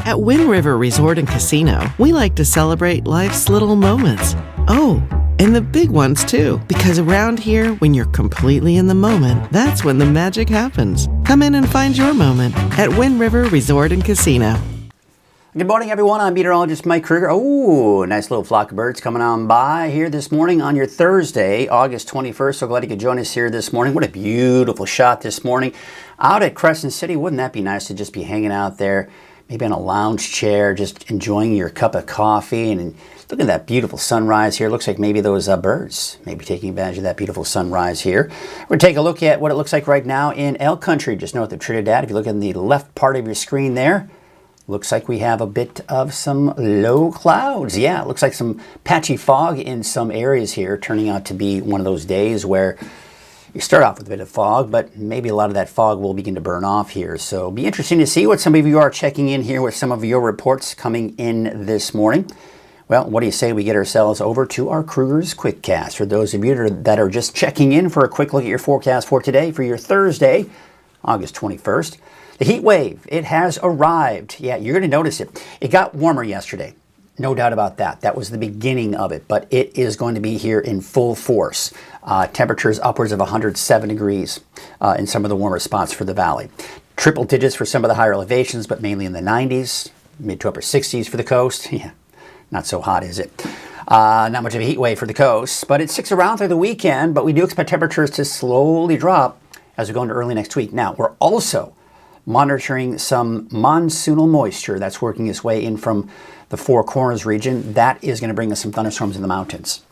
At Wind River Resort and Casino, we like to celebrate life's little moments. Oh, and the big ones too, because around here, when you're completely in the moment, that's when the magic happens. Come in and find your moment at Wind River Resort and Casino. Good morning, everyone. I'm meteorologist Mike Krueger. Oh, nice little flock of birds coming on by here this morning on your Thursday, August 21st. So glad you could join us here this morning. What a beautiful shot this morning out at Crescent City. Wouldn't that be nice to just be hanging out there, maybe on a lounge chair, just enjoying your cup of coffee and look at that beautiful sunrise here. Looks like maybe those birds may be taking advantage of that beautiful sunrise here. We're going to take a look at what it looks like right now in Elk Country, just north of Trinidad. If you look in the left part of your screen there, looks like we have a bit of some low clouds. Yeah, it looks like some patchy fog in some areas here, turning out to be one of those days where you start off with a bit of fog, but maybe a lot of that fog will begin to burn off here. So it'll be interesting to see what some of you are checking in here with some of your reports coming in this morning. Well, what do you say we get ourselves over to our Krueger's Quickcast? For those of you that are just checking in for a quick look at your forecast for today, for your Thursday, August 21st. The heat wave, it has arrived. Yeah, you're going to notice it. It got warmer yesterday. No doubt about that. That was the beginning of it, but it is going to be here in full force. Temperatures upwards of 107 degrees in some of the warmer spots for the valley. Triple digits for some of the higher elevations, but mainly in the 90s, mid to upper 60s for the coast. Yeah, not so hot, is it? Not much of a heat wave for the coast, but it sticks around through the weekend, but we do expect temperatures to slowly drop as we go into early next week. Now, we're also monitoring some monsoonal moisture that's working its way in from the Four Corners region. That is going to bring us some thunderstorms in the mountains.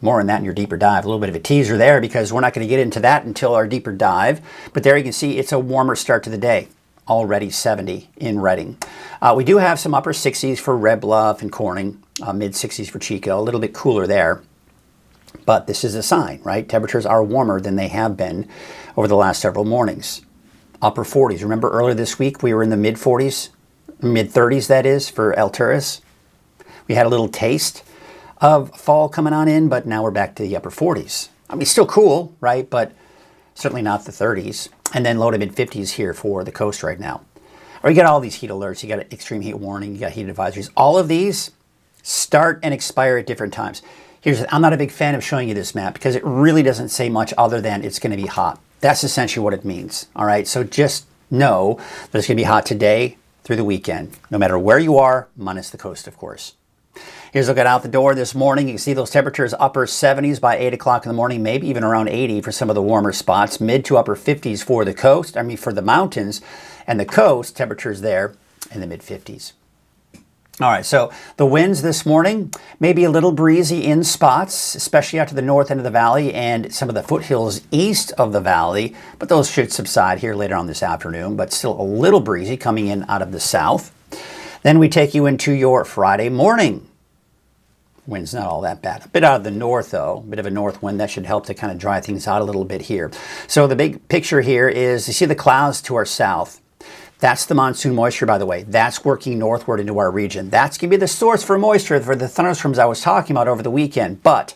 More on that in your deeper dive. A little bit of a teaser there because we're not going to get into that until our deeper dive. But there you can see it's a warmer start to the day. Already 70 in Redding. We do have some upper 60s for Red Bluff and Corning, mid 60s for Chico. A little bit cooler there. But this is a sign, right? Temperatures are warmer than they have been over the last several mornings. Upper 40s. Remember earlier this week we were in the mid 40s, mid 30s that is, for Alturas. We had a little taste of fall coming on in, but now we're back to the upper 40s. I mean, still cool, right? But certainly not the 30s. And then low to mid 50s here for the coast right now. Or you got all these heat alerts. You got an extreme heat warning. You got heat advisories. All of these start and expire at different times. I'm not a big fan of showing you this map because it really doesn't say much other than it's going to be hot. That's essentially what it means. All right. So just know that it's going to be hot today through the weekend, no matter where you are, minus the coast, of course. Here's a look at out the door this morning. You can see those temperatures upper 70s by 8 o'clock in the morning, maybe even around 80 for some of the warmer spots, mid to upper 50s for the coast. I mean, for the mountains and the coast, temperatures there in the mid 50s. All right, so the winds this morning may be a little breezy in spots, especially out to the north end of the valley and some of the foothills east of the valley, but those should subside here later on this afternoon, but still a little breezy coming in out of the south. Then we take you into your Friday morning. Wind's not all that bad. A bit out of the north, though. A bit of a north wind. That should help to kind of dry things out a little bit here. So the big picture here is, you see the clouds to our south. That's the monsoon moisture, by the way. That's working northward into our region. That's going to be the source for moisture for the thunderstorms I was talking about over the weekend, but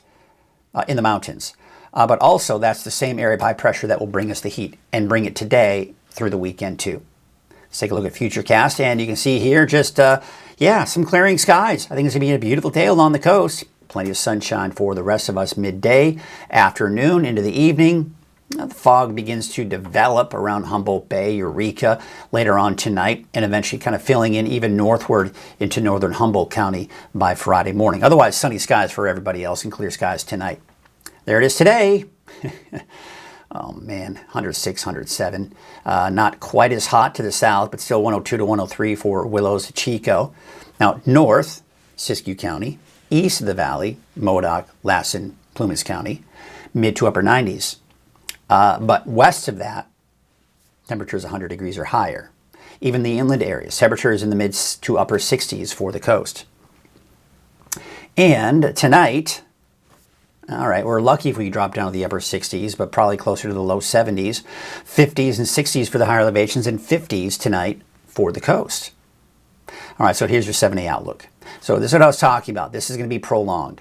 in the mountains. But also, that's the same area of high pressure that will bring us the heat and bring it today through the weekend, too. Let's take a look at Futurecast, and you can see here just, some clearing skies. I think it's going to be a beautiful day along the coast. Plenty of sunshine for the rest of us midday, afternoon, into the evening. The fog begins to develop around Humboldt Bay, Eureka, later on tonight, and eventually kind of filling in even northward into northern Humboldt County by Friday morning. Otherwise, sunny skies for everybody else and clear skies tonight. There it is today. Oh man, 106, 107. Not quite as hot to the south, but still 102 to 103 for Willows to Chico. Now, north, Siskiyou County. East of the valley, Modoc, Lassen, Plumas County. Mid to upper 90s. But west of that, temperatures 100 degrees or higher. Even the inland areas, temperatures in the mid to upper 60s for the coast. And tonight, all right, we're lucky if we drop down to the upper 60s, but probably closer to the low 70s, 50s and 60s for the higher elevations, and 50s tonight for the coast. All right, so here's your 7-day outlook. So this is what I was talking about. This is going to be prolonged.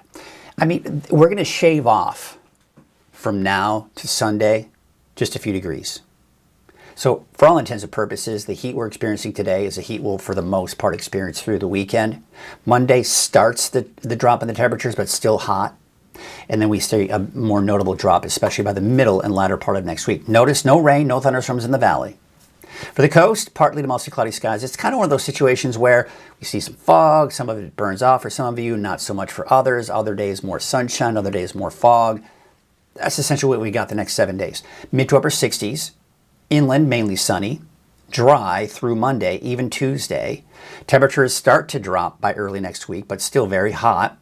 I mean, we're going to shave off from now to Sunday just a few degrees. So for all intents and purposes, the heat we're experiencing today is a heat we'll, for the most part, experience through the weekend. Monday starts the drop in the temperatures, but still hot. And then we see a more notable drop, especially by the middle and latter part of next week. Notice no rain, no thunderstorms in the valley. For the coast, partly to mostly cloudy skies. It's kind of one of those situations where we see some fog, some of it burns off for some of you, not so much for others. Other days more sunshine, other days more fog. That's essentially what we got the next 7 days. Mid to upper 60s, inland mainly sunny, dry through Monday, even Tuesday. Temperatures start to drop by early next week, but still very hot.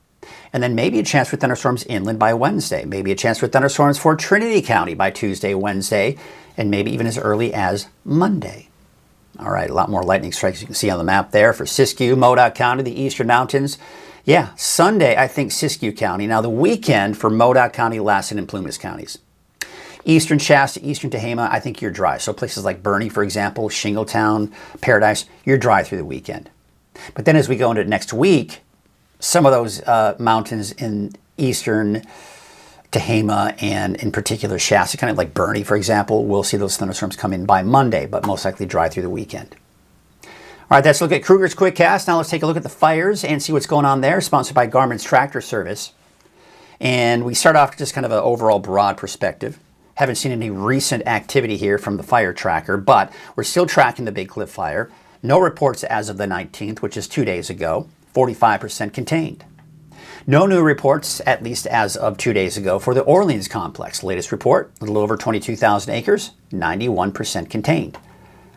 And then maybe a chance for thunderstorms inland by Wednesday. Maybe a chance for thunderstorms for Trinity County by Tuesday, Wednesday, and maybe even as early as Monday. All right, a lot more lightning strikes you can see on the map there for Siskiyou, Modoc County, the eastern mountains. Yeah, Sunday, I think Siskiyou County. Now the weekend for Modoc County, Lassen, and Plumas counties. Eastern Shasta, eastern Tehama, I think you're dry. So places like Bernie, for example, Shingletown, Paradise, you're dry through the weekend. But then as we go into next week, some of those mountains in eastern Tehama and in particular Shasta, kind of like Bernie, for example, we'll see those thunderstorms come in by Monday, but most likely dry through the weekend. All right, let's look at Krueger's Quick Cast. Now let's take a look at the fires and see what's going on there, sponsored by Garmin's Tractor Service. And we start off just kind of an overall broad perspective. Haven't seen any recent activity here from the fire tracker, but we're still tracking the Big Cliff Fire. No reports as of the 19th, which is 2 days ago. 45% contained. No new reports, at least as of 2 days ago, for the Orleans complex. Latest report, a little over 22,000 acres, 91% contained.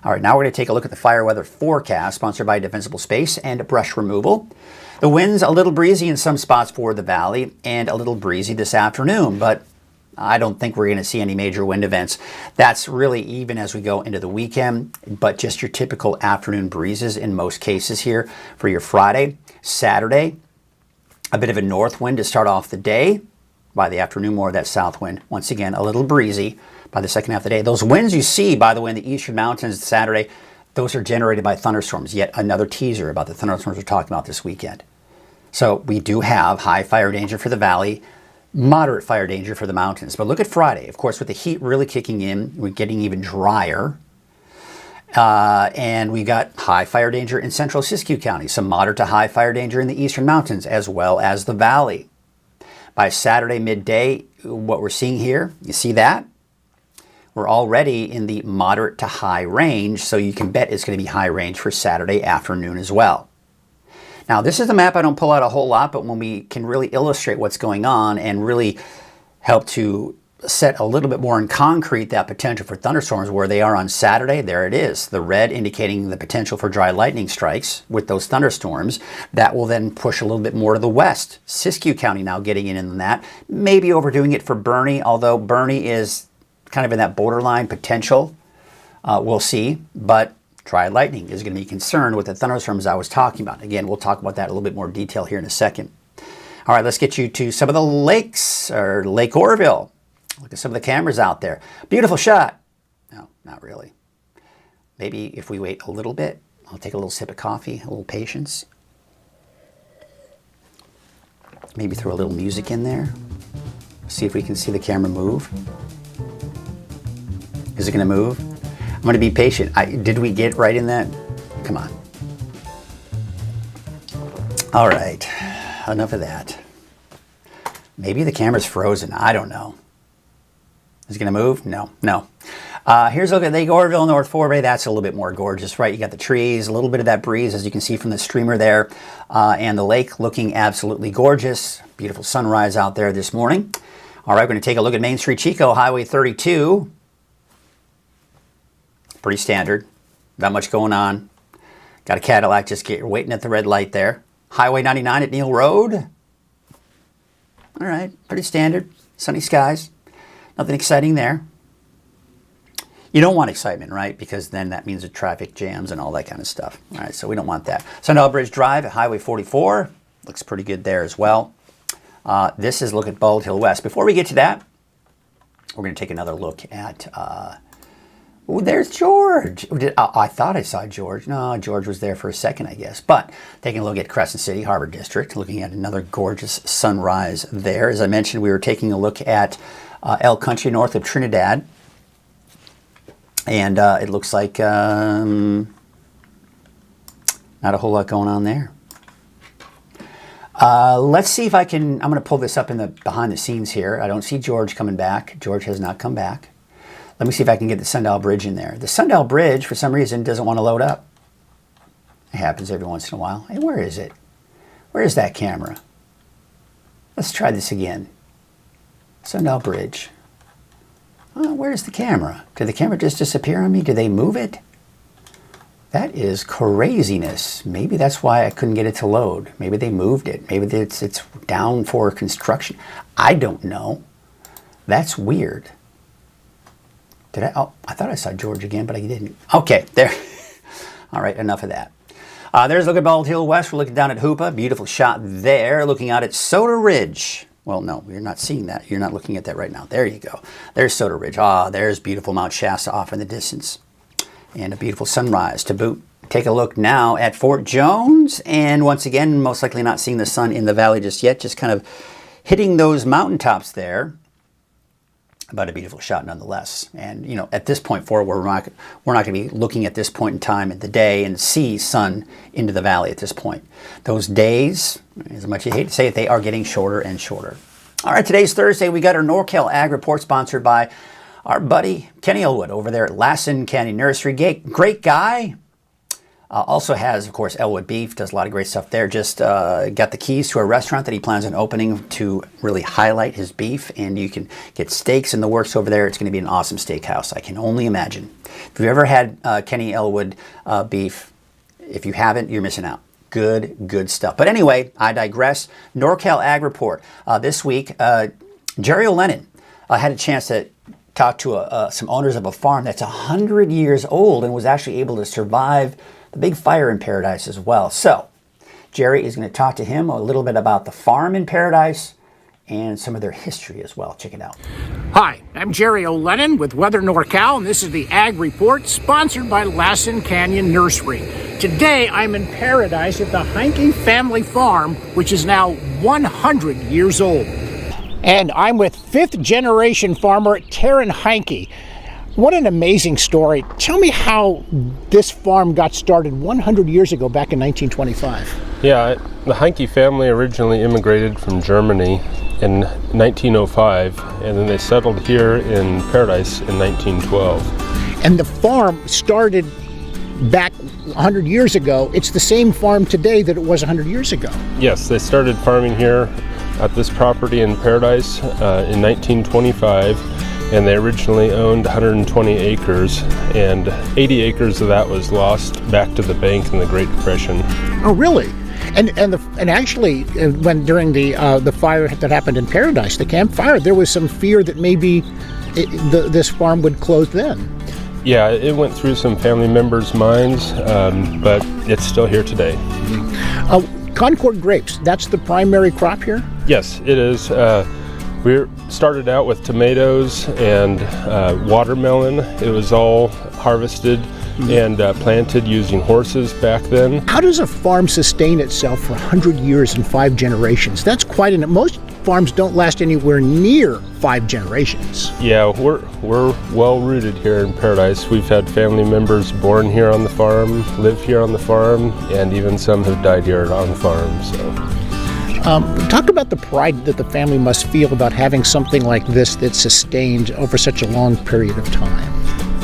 All right, now we're going to take a look at the fire weather forecast, sponsored by Defensible Space and Brush Removal. The winds a little breezy in some spots for the valley and a little breezy this afternoon, but I don't think we're going to see any major wind events. That's really even as we go into the weekend, but just your typical afternoon breezes in most cases here for your Friday. Saturday, a bit of a north wind to start off the day. By the afternoon, more of that south wind. Once again, a little breezy by the second half of the day. Those winds you see, by the way, in the eastern mountains Saturday, those are generated by thunderstorms. Yet another teaser about the thunderstorms we're talking about this weekend. So we do have high fire danger for the valley, moderate fire danger for the mountains. But look at Friday. Of course, with the heat really kicking in, we're getting even drier. And we got high fire danger in central Siskiyou County, some moderate to high fire danger in the eastern mountains, as well as the valley. By Saturday midday, what we're seeing here, you see that? We're already in the moderate to high range, so you can bet it's going to be high range for Saturday afternoon as well. Now, this is the map I don't pull out a whole lot, but when we can really illustrate what's going on and really help to set a little bit more in concrete that potential for thunderstorms where they are on Saturday, there it is. The red indicating the potential for dry lightning strikes with those thunderstorms. That will then push a little bit more to the west. Siskiyou County now getting in that. Maybe overdoing it for Bernie, although Bernie is kind of in that borderline potential. We'll see. But dry lightning is going to be concerned with the thunderstorms I was talking about. Again, we'll talk about that in a little bit more detail here in a second. All right, let's get you to some of the lakes, or Lake Oroville. Look at some of the cameras out there. Beautiful shot. No, not really. Maybe if we wait a little bit, I'll take a little sip of coffee, a little patience. Maybe throw a little music in there. See if we can see the camera move. Is it going to move? I'm going to be patient. Did we get right in that? Come on. All right, enough of that. Maybe the camera's frozen. I don't know. Is it going to move? No. Here's a look at Lake Oroville, North Forebay. That's a little bit more gorgeous, right? You got the trees, a little bit of that breeze, as you can see from the streamer there, and the lake looking absolutely gorgeous. Beautiful sunrise out there this morning. All right, we're going to take a look at Main Street Chico, Highway 32. Pretty standard. Not much going on. Got a Cadillac just waiting at the red light there. Highway 99 at Neal Road. All right, pretty standard. Sunny skies. Nothing exciting there. You don't want excitement, right? Because then that means the traffic jams and all that kind of stuff. All right, so we don't want that. Sundial Bridge Drive at Highway 44. Looks pretty good there as well. This is look at Bald Hill West. Before we get to that, we're going to take another look at... oh, there's George. I thought I saw George. No, George was there for a second, I guess. But taking a look at Crescent City, Harbor District, looking at another gorgeous sunrise there. As I mentioned, we were taking a look at Elk Country north of Trinidad. And it looks like not a whole lot going on there. Let's see if I can... I'm going to pull this up in the behind the scenes here. I don't see George coming back. George has not come back. Let me see if I can get the Sundial Bridge in there. The Sundial Bridge, for some reason, doesn't want to load up. It happens every once in a while. Hey, where is it? Where is that camera? Let's try this again. Sundial Bridge. Oh, where's the camera? Did the camera just disappear on me? Did they move it? That is craziness. Maybe that's why I couldn't get it to load. Maybe they moved it. Maybe it's down for construction. I don't know. That's weird. Did I? Oh, I thought I saw George again, but I didn't. Okay, there. All right, enough of that. There's look at Bald Hill West. We're looking down at Hoopa. Beautiful shot there. Looking out at Soda Ridge. Well, no, you're not seeing that. You're not looking at that right now. There you go. There's Soda Ridge. There's beautiful Mount Shasta off in the distance. And a beautiful sunrise to boot. Take a look now at Fort Jones. And once again, most likely not seeing the sun in the valley just yet. Just kind of hitting those mountaintops there. But a beautiful shot nonetheless. And, you know, at this point forward, we're not going to be looking at this point in time in the day and see sun into the valley at this point. Those days, as much as you hate to say it, they are getting shorter and shorter. All right, today's Thursday. We got our NorCal Ag Report sponsored by our buddy Kenny Elwood over there at Lassen Canyon Nursery. Great guy. Also has, of course, Elwood Beef. Does a lot of great stuff there. Just got the keys to a restaurant that he plans on opening to really highlight his beef. And you can get steaks in the works over there. It's going to be an awesome steakhouse. I can only imagine. If you've ever had Kenny Elwood beef, if you haven't, you're missing out. Good stuff. But anyway, I digress. NorCal Ag Report. This week, Jerry O'Lennon had a chance to talk to some owners of a farm that's 100 years old and was actually able to survive the big fire in Paradise as well. So, Jerry is going to talk to him a little bit about the farm in Paradise and some of their history as well. Check it out. Hi, I'm Jerry O'Lennon with Weather NorCal, and this is the Ag Report sponsored by Lassen Canyon Nursery. Today, I'm in Paradise at the Heinke family farm, which is now 100 years old. And I'm with fifth-generation farmer Taryn Heinke. What an amazing story. Tell me how this farm got started 100 years ago, back in 1925. Yeah, the Heinke family originally immigrated from Germany in 1905, and then they settled here in Paradise in 1912. And the farm started back 100 years ago. It's the same farm today that it was 100 years ago. Yes, they started farming here at this property in Paradise in 1925. And they originally owned 120 acres, and 80 acres of that was lost back to the bank in the Great Depression. Oh, really? And actually, when during the fire that happened in Paradise, the Camp Fire, there was some fear that maybe this farm would close then. Yeah, it went through some family members' minds, but it's still here today. Concord grapes, that's the primary crop here? Yes, it is. We started out with tomatoes and watermelon. It was all harvested and planted using horses back then. How does a farm sustain itself for 100 years and 5 generations? That's quite most farms don't last anywhere near 5 generations. Yeah, we're well rooted here in Paradise. We've had family members born here on the farm, live here on the farm, and even some have died here on the farm. So, talk about the pride that the family must feel about having something like this that's sustained over such a long period of time.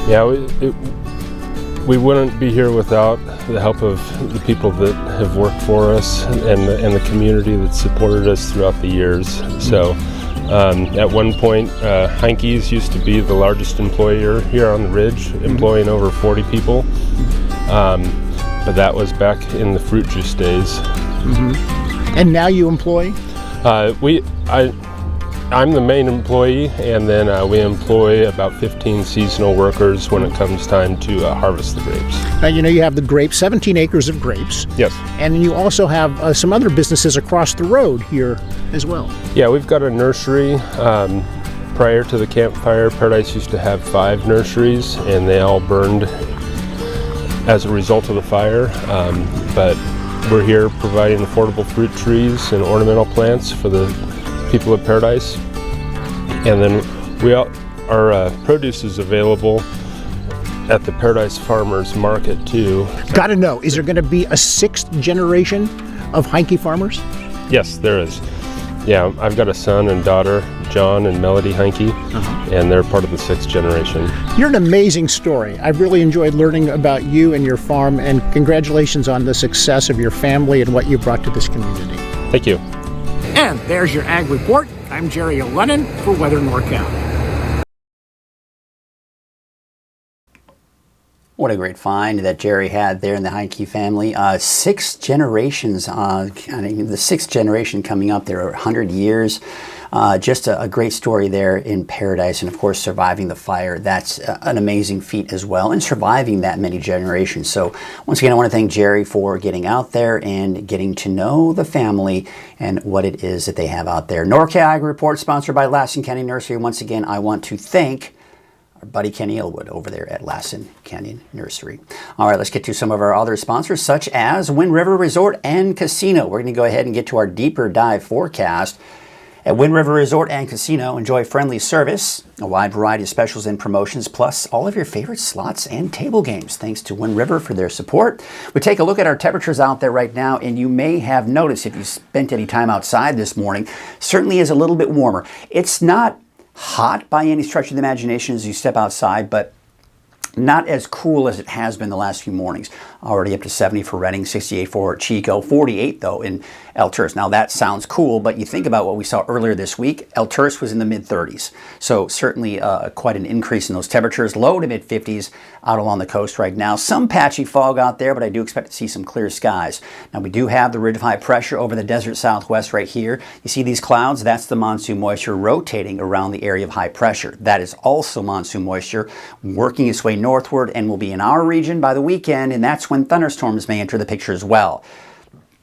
Yeah, we wouldn't be here without the help of the people that have worked for us and the community that supported us throughout the years. So at one point, Heinke's used to be the largest employer here on the ridge, employing over 40 people. But that was back in the fruit juice days. And now you employ? I'm the main employee, and then we employ about 15 seasonal workers when it comes time to harvest the grapes. Now, you have the grapes, 17 acres of grapes. Yes. And then you also have some other businesses across the road here as well. Yeah, we've got a nursery. Prior to the campfire, Paradise used to have 5 nurseries, and they all burned as a result of the fire. But we're here providing affordable fruit trees and ornamental plants for the people of Paradise, and then our produce is available at the Paradise Farmers Market too. Got to know, is there going to be a 6th generation of Heinke farmers? Yes, there is. Yeah, I've got a son and daughter, John and Melody Heinke, and they're part of the 6th generation. You're an amazing story. I've really enjoyed learning about you and your farm, and congratulations on the success of your family and what you brought to this community. Thank you. And there's your Ag Report. I'm Jerry Lennon for Weather NorCal. What a great find that Jerry had there in the Heinke family. 6 generations, the 6th generation coming up there, 100 years. Just a great story there in Paradise, and of course surviving the fire. That's an amazing feat as well, and surviving that many generations. So once again, I want to thank Jerry for getting out there and getting to know the family and what it is that they have out there. NorCal Ag Report, sponsored by Lassen Canyon Nursery. Once again, I want to thank our buddy Kenny Elwood over there at Lassen Canyon Nursery. All right, let's get to some of our other sponsors, such as Wind River Resort and Casino. We're going to go ahead and get to our deeper dive forecast. At Wind River Resort and Casino, enjoy friendly service, a wide variety of specials and promotions, plus all of your favorite slots and table games. Thanks to Wind River for their support. We take a look at our temperatures out there right now, and you may have noticed, if you spent any time outside this morning, certainly is a little bit warmer. It's not hot by any stretch of the imagination as you step outside, but not as cool as it has been the last few mornings. Already up to 70 for Redding, 68 for Chico, 48 though in El Terce. Now that sounds cool, but you think about what we saw earlier this week. El Terce was in the mid-30s. So certainly quite an increase in those temperatures. Low to mid-50s out along the coast right now. Some patchy fog out there, but I do expect to see some clear skies. Now we do have the ridge of high pressure over the desert southwest right here. You see these clouds? That's the monsoon moisture rotating around the area of high pressure. That is also monsoon moisture working its way northward and will be in our region by the weekend, and that's when thunderstorms may enter the picture as well.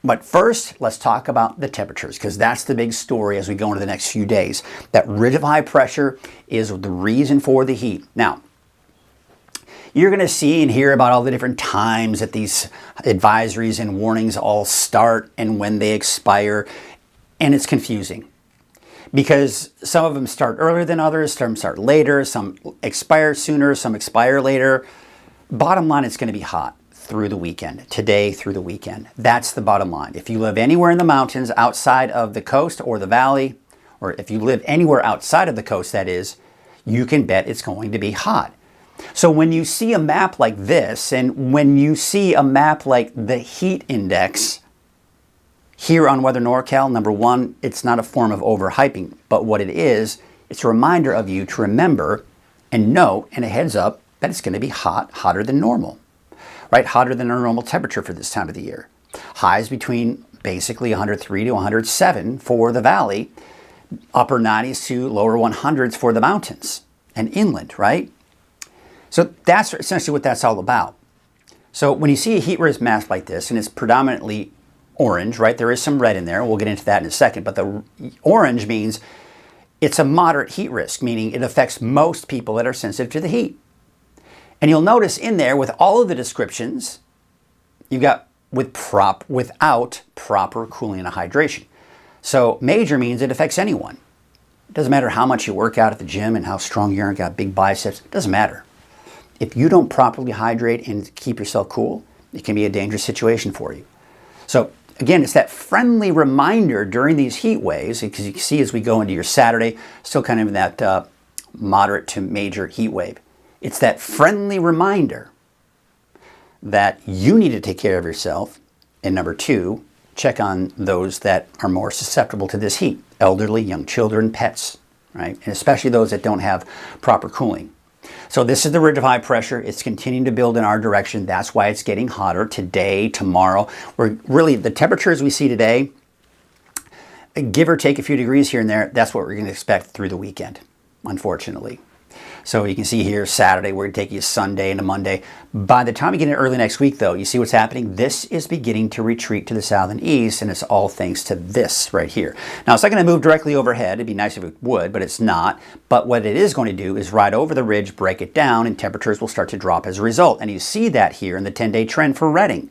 But first, let's talk about the temperatures, because that's the big story as we go into the next few days. That ridge of high pressure is the reason for the heat. Now, you're going to see and hear about all the different times that these advisories and warnings all start and when they expire, and it's confusing. Because some of them start earlier than others, some start later, some expire sooner, some expire later. Bottom line, it's going to be hot through the weekend, today through the weekend. That's the bottom line. If you live anywhere in the mountains outside of the coast or the valley, or if you live anywhere outside of the coast, that is, you can bet it's going to be hot. So when you see a map like this, and when you see a map like the heat index here on Weather NorCal, number one, it's not a form of overhyping, but what it is, it's a reminder of you to remember and know, and a heads up, that it's going to be hot, hotter than normal, right? Hotter than our normal temperature for this time of the year. Highs between basically 103 to 107 for the valley, upper 90s to lower 100s for the mountains and inland, right? So that's essentially what that's all about. So when you see a heat risk map like this, and it's predominantly orange, right? There is some red in there. We'll get into that in a second. But the orange means it's a moderate heat risk, meaning it affects most people that are sensitive to the heat. And you'll notice in there with all of the descriptions, you've got without proper cooling and hydration. So major means it affects anyone. It doesn't matter how much you work out at the gym and how strong you are and got big biceps. It doesn't matter. If you don't properly hydrate and keep yourself cool, it can be a dangerous situation for you. So again, it's that friendly reminder during these heat waves, because you can see as we go into your Saturday, still kind of in that moderate to major heat wave. It's that friendly reminder that you need to take care of yourself. And number two, check on those that are more susceptible to this heat. Elderly, young children, pets, right? And especially those that don't have proper cooling. So this is the ridge of high pressure. It's continuing to build in our direction. That's why it's getting hotter today, tomorrow. We're really, the temperatures we see today, give or take a few degrees here and there, that's what we're going to expect through the weekend, unfortunately. So you can see here Saturday, we're going to take you Sunday into Monday. By the time we get into early next week, though, you see what's happening? This is beginning to retreat to the south and east, and it's all thanks to this right here. Now, it's not going to move directly overhead. It'd be nice if it would, but it's not. But what it is going to do is ride over the ridge, break it down, and temperatures will start to drop as a result. And you see that here in the 10-day trend for Redding.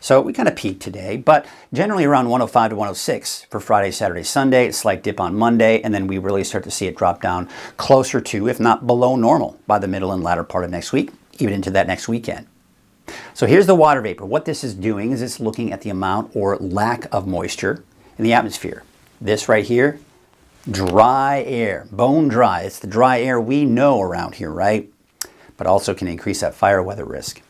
So we kind of peaked today, but generally around 105 to 106 for Friday, Saturday, Sunday, a slight dip on Monday, and then we really start to see it drop down closer to, if not below normal, by the middle and latter part of next week, even into that next weekend. So here's the water vapor. What this is doing is it's looking at the amount or lack of moisture in the atmosphere. This right here, dry air, bone dry. It's the dry air we know around here, right? But also can increase that fire weather risk.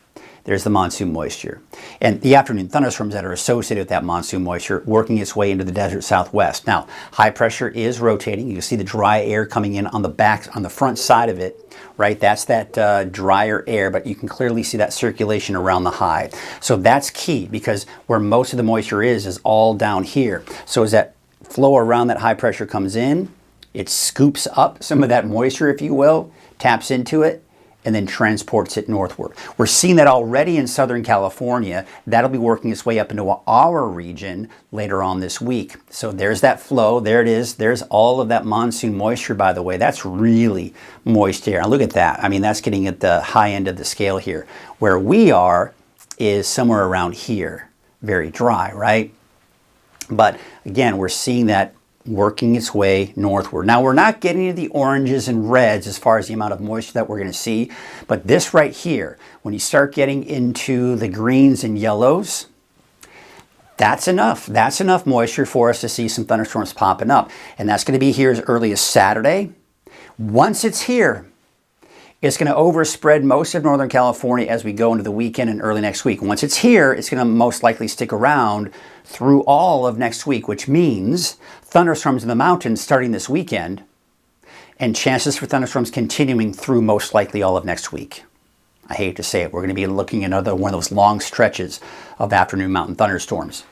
There's the monsoon moisture. And the afternoon thunderstorms that are associated with that monsoon moisture working its way into the desert southwest. Now, high pressure is rotating. You can see the dry air coming in on the back, on the front side of it, right? That's that drier air, but you can clearly see that circulation around the high. So that's key because where most of the moisture is all down here. So as that flow around that high pressure comes in, it scoops up some of that moisture, if you will, taps into it, and then transports it northward. We're seeing that already in Southern California. That'll be working its way up into our region later on this week. So there's that flow. There it is. There's all of that monsoon moisture, by the way. That's really moist air. Now look at that. I mean, that's getting at the high end of the scale here. Where we are is somewhere around here. Very dry, right? But again, we're seeing that working its way northward. Now, we're not getting to the oranges and reds as far as the amount of moisture that we're going to see, but this right here, when you start getting into the greens and yellows, that's enough. That's enough moisture for us to see some thunderstorms popping up. And that's going to be here as early as Saturday. Once it's here, it's going to overspread most of Northern California as we go into the weekend and early next week. Once it's here, it's going to most likely stick around through all of next week, which means thunderstorms in the mountains starting this weekend and chances for thunderstorms continuing through most likely all of next week. I hate to say it, we're going to be looking at another one of those long stretches of afternoon mountain thunderstorms.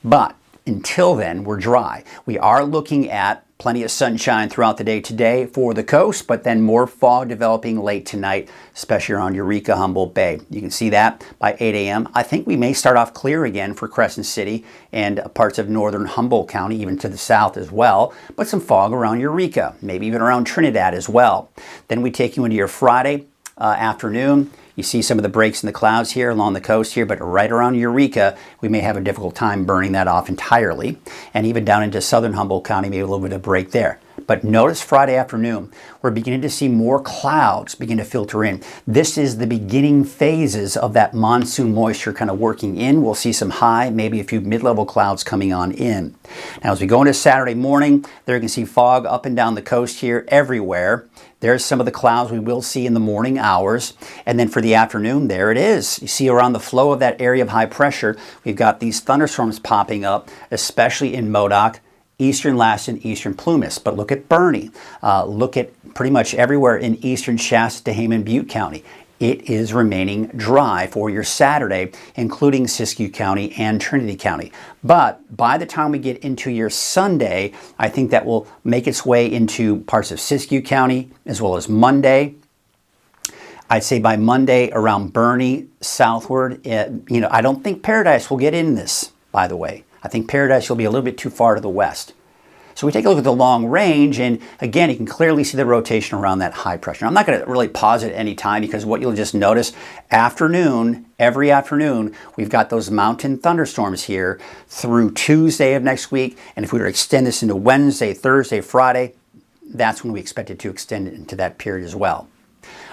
But until then, we're dry. We are looking at plenty of sunshine throughout the day today for the coast, but then more fog developing late tonight, especially around Eureka, Humboldt Bay. You can see that by 8 a.m. I think we may start off clear again for Crescent City and parts of northern Humboldt County, even to the south as well, but some fog around Eureka, maybe even around Trinidad as well. Then we take you into your Friday afternoon. You see some of the breaks in the clouds here along the coast here, but right around Eureka, we may have a difficult time burning that off entirely. And even down into southern Humboldt County, maybe a little bit of break there. But notice Friday afternoon, we're beginning to see more clouds begin to filter in. This is the beginning phases of that monsoon moisture kind of working in. We'll see some high, maybe a few mid-level clouds coming on in. Now, as we go into Saturday morning, there you can see fog up and down the coast here everywhere. There's some of the clouds we will see in the morning hours. And then for the afternoon, there it is. You see around the flow of that area of high pressure, we've got these thunderstorms popping up, especially in Modoc, eastern Lassen, eastern Plumas. But look at Bernie. Look at pretty much everywhere in eastern Shasta, Dahmen, Butte County. It is remaining dry for your Saturday, including Siskiyou County and Trinity County. But by the time we get into your Sunday, I think that will make its way into parts of Siskiyou County as well as Monday. I'd say by Monday around Bernie southward, I don't think Paradise will get in this. by the way. I think Paradise will be a little bit too far to the west. So we take a look at the long range, and again, you can clearly see the rotation around that high pressure. I'm not going to really pause it any time, because what you'll just notice, every afternoon, we've got those mountain thunderstorms here through Tuesday of next week. And if we were to extend this into Wednesday, Thursday, Friday, that's when we expect it to extend it into that period as well.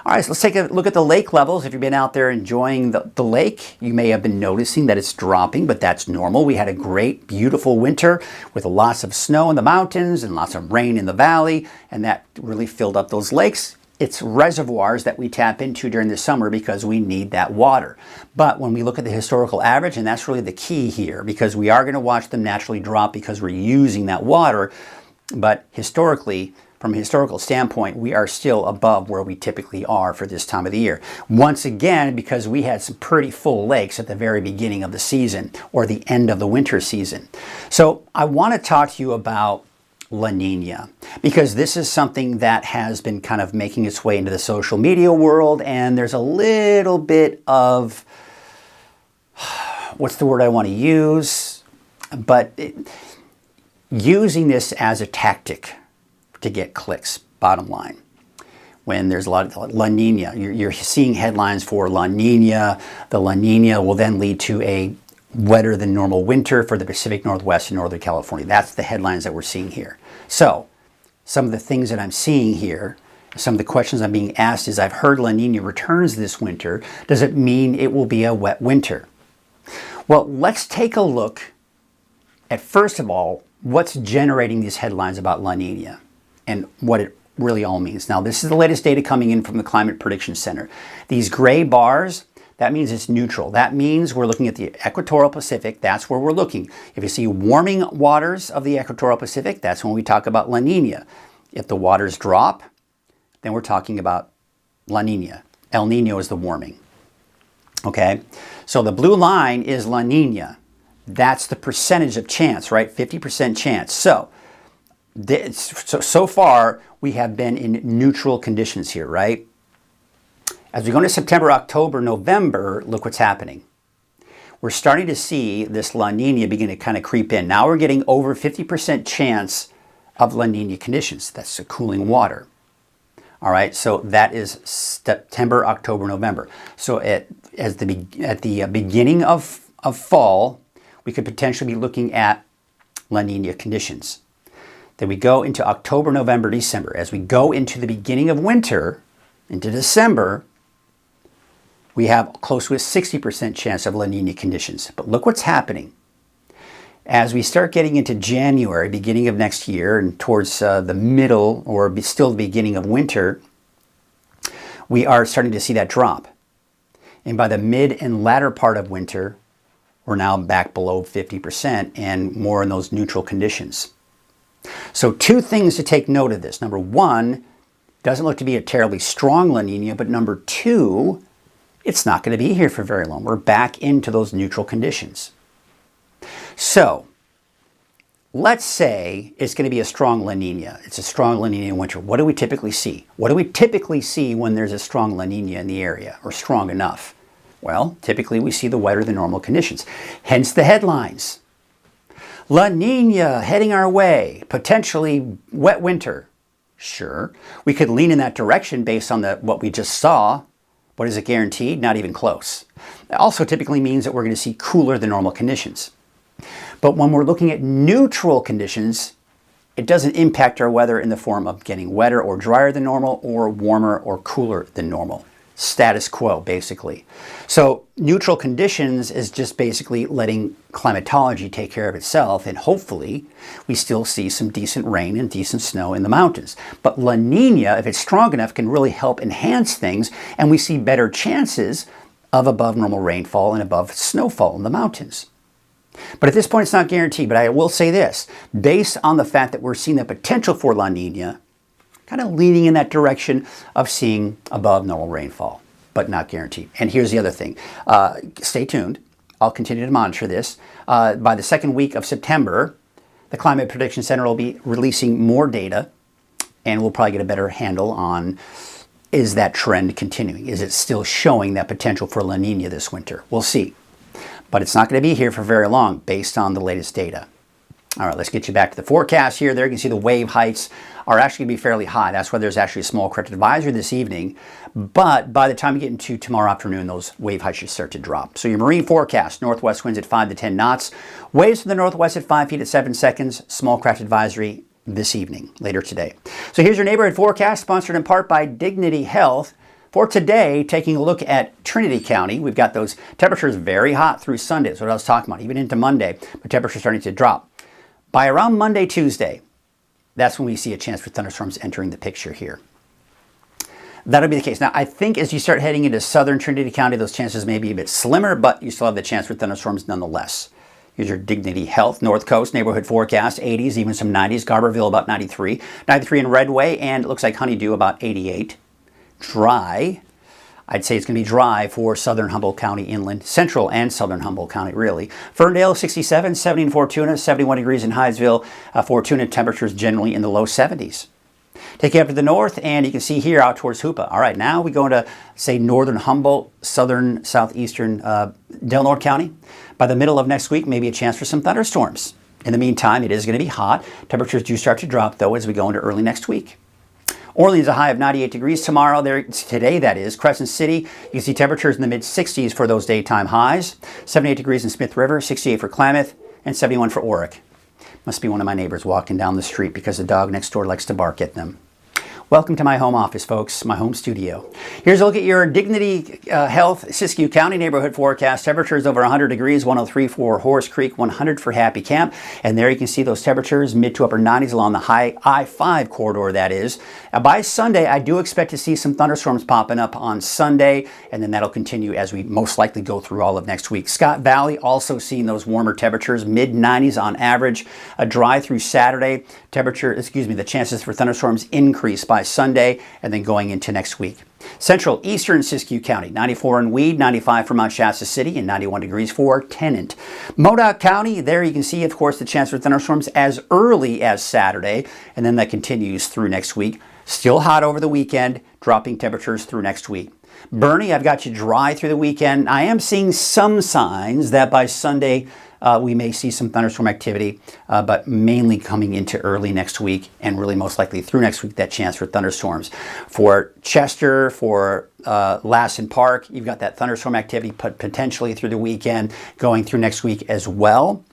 All right, so let's take a look at the lake levels. If you've been out there enjoying the lake, you may have been noticing that it's dropping, but that's normal. We had a great, beautiful winter with lots of snow in the mountains and lots of rain in the valley, and that really filled up those lakes. It's reservoirs that we tap into during the summer because we need that water. But when we look at the historical average, and that's really the key here, because we are going to watch them naturally drop because we're using that water, but historically, from a historical standpoint, we are still above where we typically are for this time of the year. Once again, because we had some pretty full lakes at the very beginning of the season or the end of the winter season. So I want to talk to you about La Nina, because this is something that has been kind of making its way into the social media world, and there's a little bit of, what's the word I want to use? But using this as a tactic to get clicks, bottom line. When there's a lot of La Nina, you're seeing headlines for La Nina. The La Nina will then lead to a wetter than normal winter for the Pacific Northwest and Northern California. That's the headlines that we're seeing here. So some of the things that I'm seeing here, some of the questions I'm being asked is, I've heard La Nina returns this winter. Does it mean it will be a wet winter? Well, let's take a look at, first of all, what's generating these headlines about La Nina and what it really all means. Now, this is the latest data coming in from the Climate Prediction Center. These gray bars, that means it's neutral. That means we're looking at the equatorial Pacific. That's where we're looking. If you see warming waters of the equatorial Pacific, that's when we talk about La Nina. If the waters drop, then we're talking about La Nina. El Nino is the warming. Okay? So the blue line is La Nina. That's the percentage of chance, right? 50% chance. So far, we have been in neutral conditions here, right? As we go into September, October, November, look what's happening. We're starting to see this La Nina begin to kind of creep in. Now we're getting over 50% chance of La Nina conditions. That's the cooling water. All right, so that is September, October, November. So at the beginning of fall, we could potentially be looking at La Nina conditions. Then we go into October, November, December. As we go into the beginning of winter, into December, we have close to a 60% chance of La Nina conditions. But look what's happening. As we start getting into January, beginning of next year, and towards the middle or still the beginning of winter, we are starting to see that drop. And by the mid and latter part of winter, we're now back below 50% and more in those neutral conditions. So two things to take note of this. Number one, doesn't look to be a terribly strong La Nina, but number two, it's not going to be here for very long. We're back into those neutral conditions. So let's say it's going to be a strong La Nina. It's a strong La Nina in winter. What do we typically see? What do we typically see when there's a strong La Nina in the area, or strong enough? Well, typically we see the wetter than normal conditions. Hence the headlines. La Nina heading our way, potentially wet winter. Sure, we could lean in that direction based on what we just saw. But is it guaranteed? Not even close. It also typically means that we're going to see cooler than normal conditions. But when we're looking at neutral conditions, it doesn't impact our weather in the form of getting wetter or drier than normal, or warmer or cooler than normal. Status quo, basically. So neutral conditions is just basically letting climatology take care of itself, and hopefully we still see some decent rain and decent snow in the mountains. But La Nina, if it's strong enough, can really help enhance things, and we see better chances of above normal rainfall and above snowfall in the mountains. But at this point, it's not guaranteed. But I will say this, based on the fact that we're seeing the potential for La Nina, kind of leaning in that direction of seeing above normal rainfall, but not guaranteed. And here's the other thing. Stay tuned. I'll continue to monitor this. By the second week of September, the Climate Prediction Center will be releasing more data, and we'll probably get a better handle on, is that trend continuing? Is it still showing that potential for La Nina this winter? We'll see. but it's not going to be here for very long based on the latest data. All right, let's get you back to the forecast here. There you can see the wave heights are actually going to be fairly high. That's why there's actually a small corrected advisory this evening. But by the time you get into tomorrow afternoon, those wave heights should start to drop. So your marine forecast, northwest winds at 5 to 10 knots. Waves from the northwest at 5 feet at 7 seconds. Small corrected advisory this evening, later today. So here's your neighborhood forecast, sponsored in part by Dignity Health. For today, taking a look at Trinity County, we've got those temperatures very hot through Sunday. That's what I was talking about, even into Monday. But temperatures starting to drop. By around Monday, Tuesday, that's when we see a chance for thunderstorms entering the picture here. That'll be the case. Now, I think as you start heading into southern Trinity County, those chances may be a bit slimmer, but you still have the chance for thunderstorms nonetheless. Here's your Dignity Health North Coast neighborhood forecast, 80s, even some 90s. Garberville about 93. 93 in Redway, and it looks like Honeydew about 88. Dry. I'd say it's going to be dry for southern Humboldt County inland, central and southern Humboldt County, really. Ferndale, 67, 70 in Fortuna, 71 degrees in Hydesville. Fortuna temperatures generally in the low 70s. Take you up to the north, and you can see here out towards Hoopa. All right, now we go into, say, northern Humboldt, southern, southeastern Delnor County. By the middle of next week, maybe a chance for some thunderstorms. In the meantime, it is going to be hot. Temperatures do start to drop, though, as we go into early next week. Orleans, a high of 98 degrees tomorrow. Today, that is. Crescent City, you can see temperatures in the mid-60s for those daytime highs. 78 degrees in Smith River, 68 for Klamath, and 71 for Orick. Must be one of my neighbors walking down the street because the dog next door likes to bark at them. Welcome to my home office, folks, my home studio. Here's a look at your Dignity Health Siskiyou County neighborhood forecast. Temperatures over 100 degrees, 103 for Horse Creek, 100 for Happy Camp. And there you can see those temperatures, mid to upper 90s along the high I-5 corridor, that is. By Sunday, I do expect to see some thunderstorms popping up on Sunday, and then that'll continue as we most likely go through all of next week. Scott Valley also seeing those warmer temperatures, mid-90s on average. A dry through Saturday. The chances for thunderstorms increase by Sunday and then going into next week. Central Eastern Siskiyou County, 94 in Weed, 95 for Mount Shasta City, and 91 degrees for Tennant. Modoc County, there you can see, of course, the chance for thunderstorms as early as Saturday, and then that continues through next week. Still hot over the weekend, dropping temperatures through next week. Bernie, I've got you dry through the weekend. I am seeing some signs that by Sunday, we may see some thunderstorm activity, but mainly coming into early next week and really most likely through next week, that chance for thunderstorms. For Chester, for Lassen Park, you've got that thunderstorm activity potentially through the weekend, going through next week as well.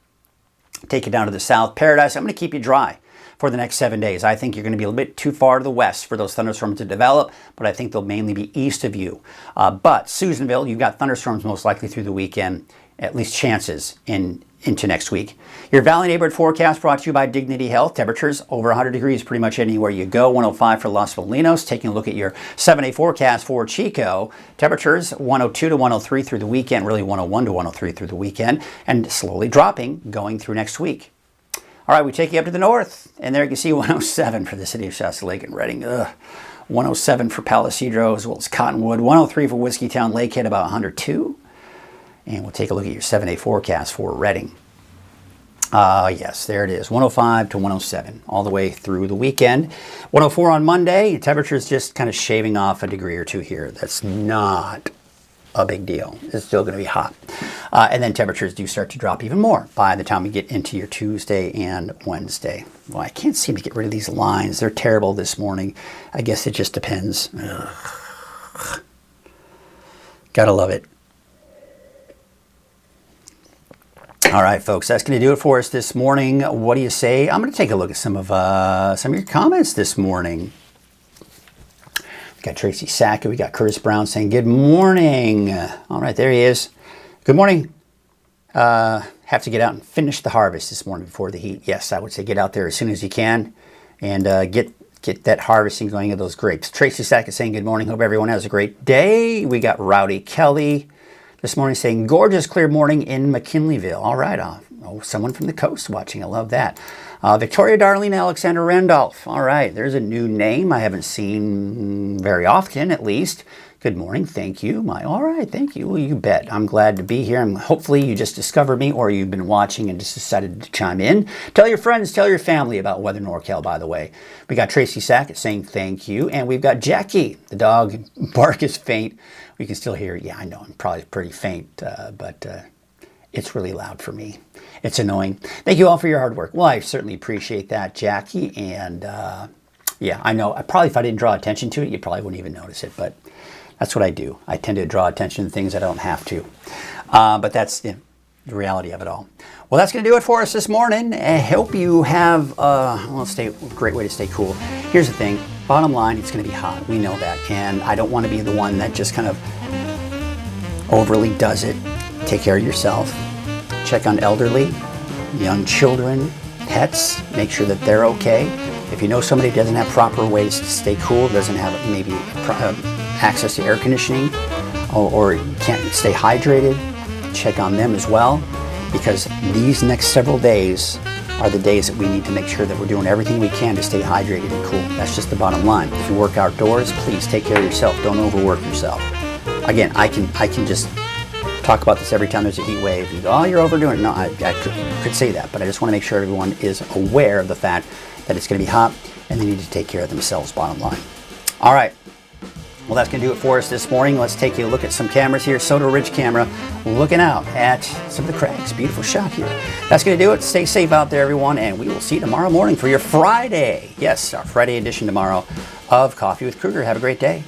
Take you down to the south. Paradise, I'm going to keep you dry for the next 7 days. I think you're going to be a little bit too far to the west for those thunderstorms to develop, but I think they'll mainly be east of you. But Susanville, you've got thunderstorms most likely through the weekend, at least chances into next week. Your Valley Neighborhood Forecast brought to you by Dignity Health. Temperatures over 100 degrees pretty much anywhere you go. 105 for Los Felinos. Taking a look at your 7-day forecast for Chico. Temperatures 102 to 103 through the weekend, really 101 to 103 through the weekend, and slowly dropping going through next week. All right, we take you up to the north, and there you can see 107 for the city of Shasta Lake and Redding. 107 for Palisadro as well as Cottonwood. 103 for Whiskeytown Lakehead, about 102. And we'll take a look at your 7-day forecast for Redding. Yes, there it is. 105 to 107 all the way through the weekend. 104 on Monday. Temperature's just kind of shaving off a degree or two here. That's not a big deal. It's still going to be hot. And then temperatures do start to drop even more by the time we get into your Tuesday and Wednesday. Well, I can't seem to get rid of these lines. They're terrible this morning. I guess it just depends. Ugh. Gotta love it. All right, folks, that's going to do it for us this morning. What do you say? I'm going to take a look at some of your comments this morning. We got Tracy Sackett. We got Curtis Brown saying, good morning. All right, there he is. Good morning. Have to get out and finish the harvest this morning before the heat. Yes, I would say get out there as soon as you can and get that harvesting going of those grapes. Tracy Sackett saying, good morning. Hope everyone has a great day. We got Rowdy Kelly this morning saying, gorgeous clear morning in McKinleyville. All right. Someone from the coast watching. I love that. Victoria Darlene Alexander Randolph. All right. There's a new name I haven't seen very often, at least. Good morning. Thank you. All right. Thank you. Well, you bet. I'm glad to be here. And hopefully you just discovered me or you've been watching and just decided to chime in. Tell your friends, tell your family about Weather NorCal, by the way. We got Tracy Sackett saying thank you. And we've got Jackie. The dog bark is faint. We can still hear, yeah, I know, I'm probably pretty faint, but it's really loud for me. It's annoying. Thank you all for your hard work. Well, I certainly appreciate that, Jackie. And yeah, I know. Probably if I didn't draw attention to it, you probably wouldn't even notice it. But that's what I do. I tend to draw attention to things I don't have to. But that's the reality of it all. Well, that's going to do it for us this morning. I hope you have a great way to stay cool. Here's the thing. Bottom line, it's going to be hot. We know that. And I don't want to be the one that just kind of overly does it. Take care of yourself. Check on elderly, young children, pets. Make sure that they're okay. If you know somebody doesn't have proper ways to stay cool, doesn't have maybe access to air conditioning, or can't stay hydrated, check on them as well. Because these next several days are the days that we need to make sure that we're doing everything we can to stay hydrated and cool. That's just the bottom line. If you work outdoors, please take care of yourself. Don't overwork yourself. Again, I can just talk about this every time there's a heat wave. You go, oh, you're overdoing it. No, I could say that, but I just want to make sure everyone is aware of the fact that it's going to be hot and they need to take care of themselves, bottom line. All right. Well, that's going to do it for us this morning. Let's take a look at some cameras here. Soto Ridge camera looking out at some of the crags. Beautiful shot here. That's going to do it. Stay safe out there, everyone, and we will see you tomorrow morning for your Friday. Yes, our Friday edition tomorrow of Coffee with Krueger. Have a great day.